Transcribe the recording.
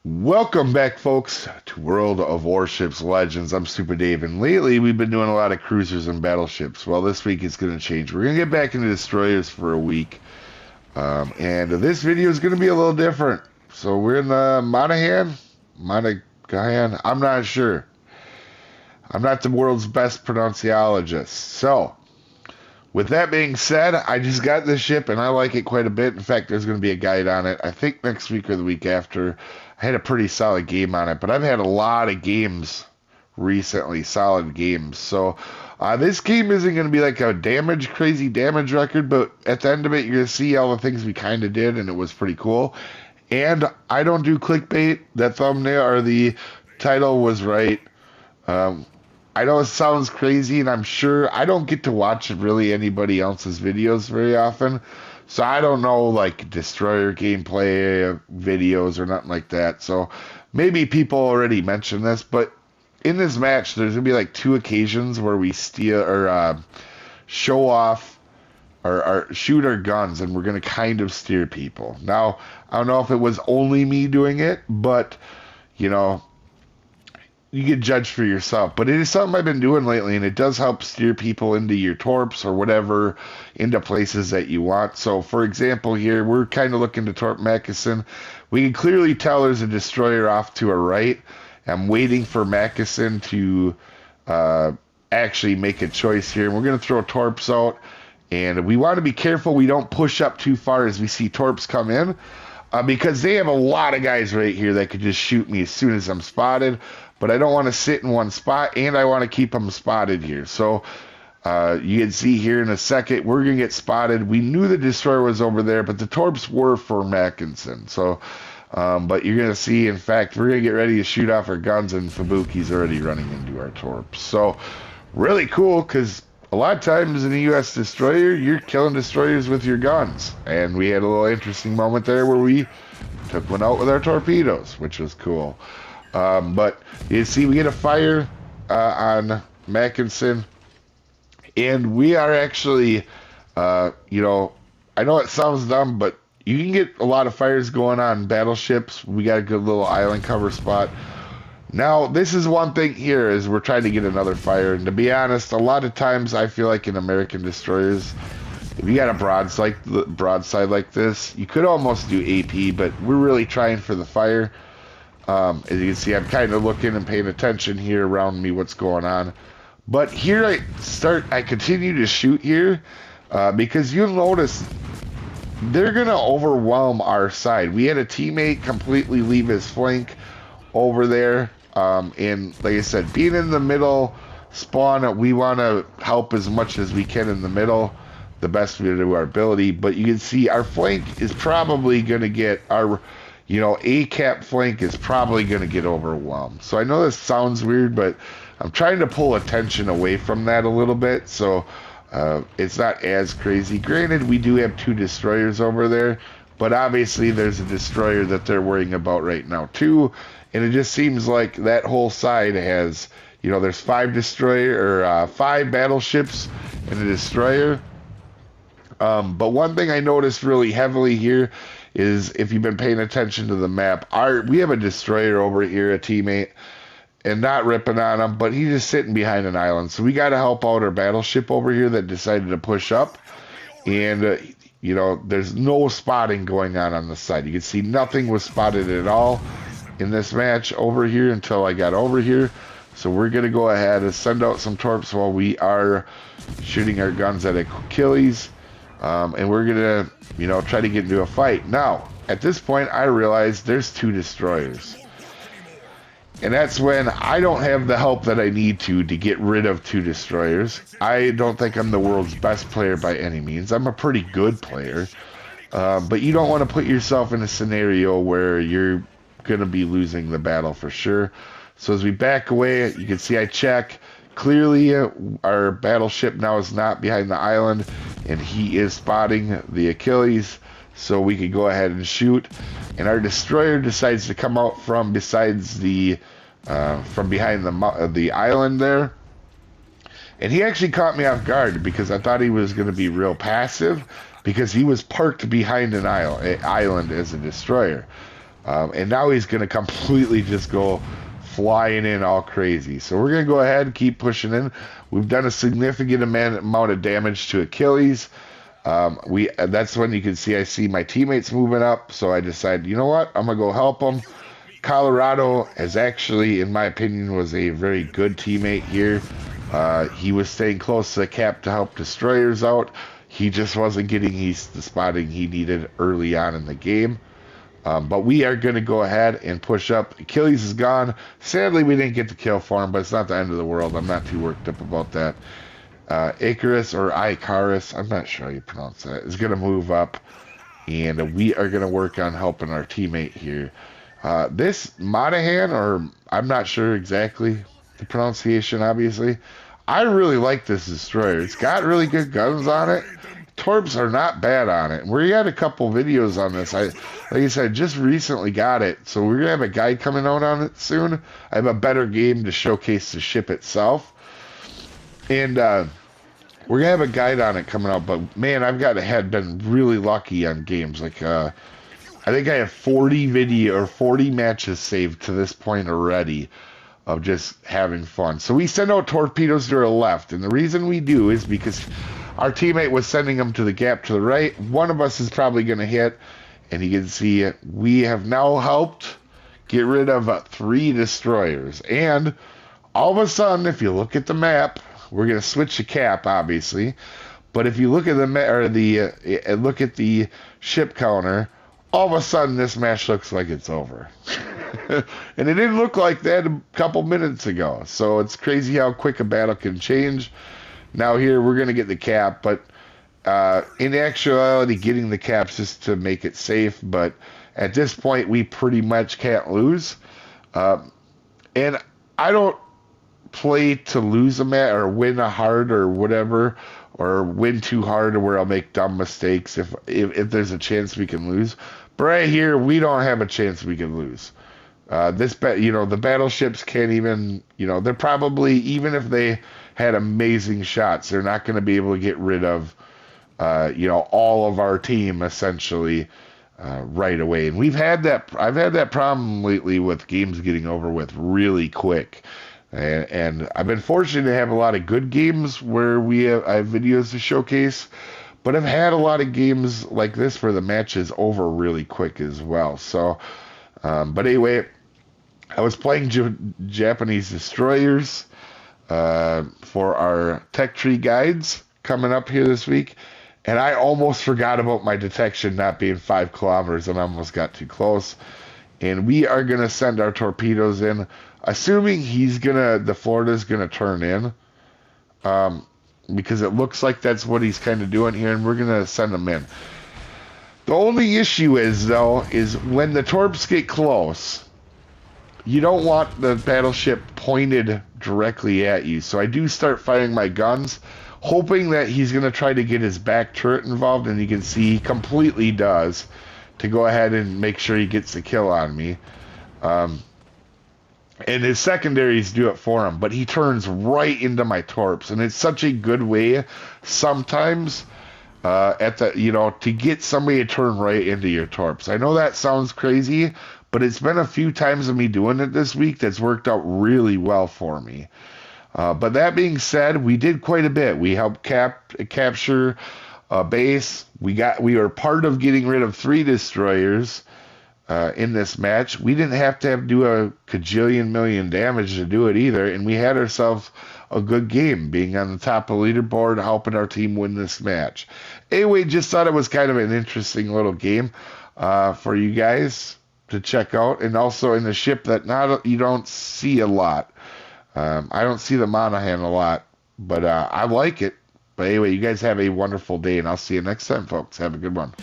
Welcome back, folks, to World of Warships Legends. I'm Soopa-Dave, and lately we've been doing a lot of cruisers and battleships. Well, this week it's going to change. We're going to get back into destroyers for a week, and this video is going to be a little different. So we're in Monaghan. I'm not sure. I'm not the world's best pronunciologist. So, with that being said, I just got this ship and I like it quite a bit. In fact, there's going to be a guide on it. I think next week or the week after. I had a pretty solid game on it, but I've had a lot of games recently, solid games. So this game isn't going to be like a crazy damage record, but at the end of it, you're going to see all the things we kind of did, and it was pretty cool. And I don't do clickbait. That thumbnail or the title was right. I know it sounds crazy, and I'm sure I don't get to watch really anybody else's videos very often. So I don't know like destroyer gameplay videos or nothing like that. So maybe people already mentioned this, but in this match, there's gonna be like two occasions where we steal or show off or shoot our guns, and we're gonna kind of steer people. Now I don't know if it was only me doing it, but you know, you get judged for yourself. But it is something I've been doing lately, and it does help steer people into your torps or whatever, into places that you want. So, for example, here, we're kind of looking to torp Mackinson. We can clearly tell there's a destroyer off to our right. I'm waiting for Mackinson to actually make a choice here. And we're going to throw torps out. And we want to be careful we don't push up too far as we see torps come in. Because they have a lot of guys right here that could just shoot me as soon as I'm spotted. But I don't want to sit in one spot, and I want to keep them spotted here. So you can see here in a second, we're going to get spotted. We knew the destroyer was over there, but the torps were for Mackinson. So, but you're going to see, in fact, we're going to get ready to shoot off our guns, and Fubuki's already running into our torps. So really cool, because a lot of times in a U.S. destroyer, you're killing destroyers with your guns. And we had a little interesting moment there where we took one out with our torpedoes, which was cool. But you see, we get a fire on Mackinson, and we are actually, you know, I know it sounds dumb, but you can get a lot of fires going on battleships. We got a good little island cover spot. Now, this is one thing here is we're trying to get another fire, and to be honest, a lot of times I feel like in American destroyers, if you got a broadside like this, you could almost do AP, but we're really trying for the fire. As you can see, I'm kind of looking and paying attention here around me, what's going on. But here I continue to shoot here, because you'll notice they're going to overwhelm our side. We had a teammate completely leave his flank over there. And like I said, being in the middle spawn, we want to help as much as we can in the middle, the best we do our ability. But you can see our flank is probably going to get our... You know, A-cap flank is probably going to get overwhelmed. So I know this sounds weird, but I'm trying to pull attention away from that a little bit. So it's not as crazy. Granted, we do have two destroyers over there, but obviously there's a destroyer that they're worrying about right now too. And it just seems like that whole side has, you know, there's five battleships and a destroyer. But one thing I noticed really heavily here is, if you've been paying attention to the map, we have a destroyer over here, a teammate, and not ripping on him, but he's just sitting behind an island. So we got to help out our battleship over here that decided to push up. And, you know, there's no spotting going on the side. You can see nothing was spotted at all in this match over here until I got over here. So we're going to go ahead and send out some torps while we are shooting our guns at Achilles. And we're going to, you know, try to get into a fight. Now, at this point, I realize there's two destroyers. And that's when I don't have the help that I need to get rid of two destroyers. I don't think I'm the world's best player by any means. I'm a pretty good player. But you don't want to put yourself in a scenario where you're going to be losing the battle for sure. So as we back away, you can see I check. Clearly, our battleship now is not behind the island, and he is spotting the Achilles, so we can go ahead and shoot. And our destroyer decides to come out from behind the island there, and he actually caught me off guard because I thought he was going to be real passive because he was parked behind an island as a destroyer. And now he's going to completely just go flying in all crazy. So we're going to go ahead and keep pushing in. We've done a significant amount of damage to Achilles. That's when you can see I see my teammates moving up. So I decided, you know what? I'm going to go help them. Colorado has actually, in my opinion, was a very good teammate here. He was staying close to the cap to help destroyers out. He just wasn't getting the spotting he needed early on in the game. But we are going to go ahead and push up. Achilles is gone. Sadly, we didn't get the kill for him, but it's not the end of the world. I'm not too worked up about that. Icarus or Icarus, I'm not sure how you pronounce that, is going to move up. And we are going to work on helping our teammate here. This Monaghan, or I'm not sure exactly the pronunciation, obviously. I really like this destroyer. It's got really good guns on it. Torps are not bad on it. We had a couple videos on this. Like I said, just recently got it. So we're going to have a guide coming out on it soon. I have a better game to showcase the ship itself. And we're going to have a guide on it coming out. But, man, had been really lucky on games. Like, I think I have 40 matches saved to this point already of just having fun. So we send out torpedoes to our left. And the reason we do is because our teammate was sending them to the gap to the right. One of us is probably going to hit. And you can see we have now helped get rid of 3 destroyers. And all of a sudden, if you look at the map, we're going to switch the cap, obviously. But if you look at look at the ship counter, all of a sudden this match looks like it's over. And it didn't look like that a couple minutes ago. So it's crazy how quick a battle can change. Now here we're going to get the cap, but in actuality getting the caps just to make it safe. But at this point we pretty much can't lose. And I don't play to lose a match or win a hard or whatever, or win too hard or where I'll make dumb mistakes if there's a chance we can lose. But right here, we don't have a chance we can lose. The battleships can't even, they're probably, even if they had amazing shots, they're not going to be able to get rid of, all of our team essentially right away. And I've had that problem lately with games getting over with really quick. And I've been fortunate to have a lot of good games where I have videos to showcase, but I've had a lot of games like this where the match is over really quick as well. So, but anyway, I was playing Japanese destroyers for our tech tree guides coming up here this week, and I almost forgot about my detection not being 5 kilometers and I almost got too close. And we are going to send our torpedoes in, assuming the Florida's going to turn in, because it looks like that's what he's kind of doing here, and we're going to send them in. The only issue is when the torps get close, you don't want the battleship pointed directly at you. So I do start firing my guns, hoping that he's going to try to get his back turret involved, and you can see he completely does, to go ahead and make sure he gets the kill on me. And his secondaries do it for him, but he turns right into my torps, and it's such a good way sometimes to get somebody to turn right into your torps. I know that sounds crazy, but it's been a few times of me doing it this week that's worked out really well for me. But that being said, we did quite a bit. We helped capture a base. We were part of getting rid of 3 destroyers in this match. We didn't have to do a cajillion million damage to do it either, and we had ourselves a good game, being on the top of the leaderboard, helping our team win this match. Anyway, just thought it was kind of an interesting little game for you guys to check out, and also in the ship that you don't see a lot. I don't see the Monaghan a lot, but I like it. But anyway, you guys have a wonderful day, and I'll see you next time, folks. Have a good one.